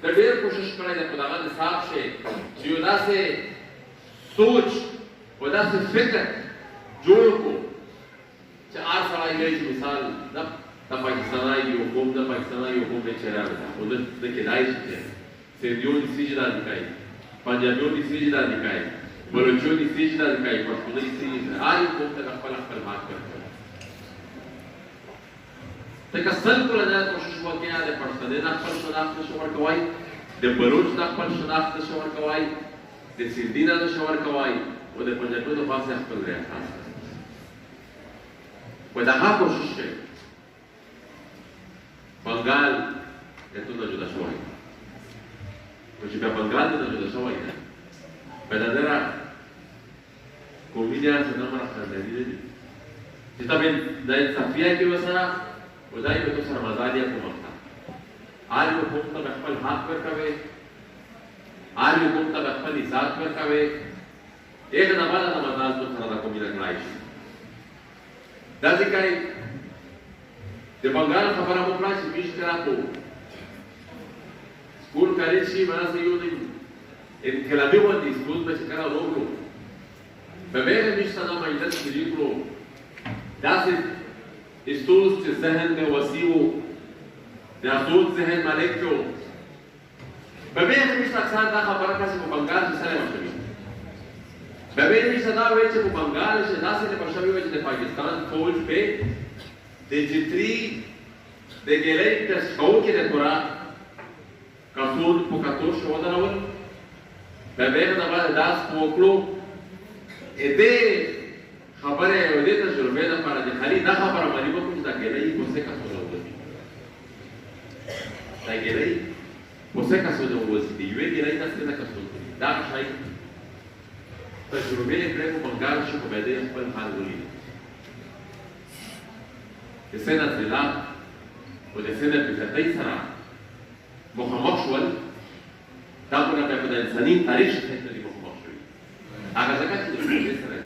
د ډېر کوشش کړی دی په دغه نصاب شي چې یو داسې سوچ او داسې فکر جوړ کړو چې هر سړی وایي چې مثال د پاکستاني یو قوم د پاکستاني یو قوم چې راغلی او د کېدای شي چې سندیو دې سجده دې کوي پنجابیو دې سجده دې کوي بلوچو دې سجده دې کوي پښتون دې سجده هر یو قوم ته خپل خپل حق ورکړي ته سل کله دا کوشش وکړي د پښتون د خپل شناخت نشو ورکوي د بلوچ د خپل شناخت نشو ورکوي د سندي د نشو ورکوي او د پنجابیو د خاصه خپل ریاست و دغه کوشش کوي بنگال ته نه جوړ شوی چې په بنگال ته جوړ شوی دی په دغه کومېدیا څنګه مرخصتي دي چې تاسو د صفیا کې وسره ودای په سره مزاجیا کومه آج یو قوم ته خپل حق ورکوي آج یو قوم ته خپل عزت ورکوي یک نه بالا د مزاج تو سره د کومېدیا کړای شي دا ځکه د بنگال خبره مو کړه چې بیش کرا کو سکول کالج شي باندې یو دی انقلابي ودی سکول به څنګه وروغلو په بیره نشته نو مېدل کې کړو داسې استوز چې ذهن د وسیو د ازود ذهن مالک جو په بیره نشته اکثر دا خبره کاسي په بنگال کې سره وشوي په بیره نشته دا وایي چې په بنگال کې داسې د پښوی وجه د پاکستان فوج په د جتري د ګلې د شو کې د پورا کافون په کاتو شو درول د بیره د باندې داس پوکلو ا دې خبره او دې تجربه د لپاره د خالي دا خبره باندې په کوم ځای کې نه یو څه کاتو راوځي دا ګلې په څه کاتو راوځي دی یو ګلې تاسو نه کاتو دا شای تجربه یې په بنگال شو په دې خپل حال ولې د سنت زلام او د سنت بفتۍ سره مخامخ شول دا په انساني تاریخ کې د مخامخ شوي هغه ځکه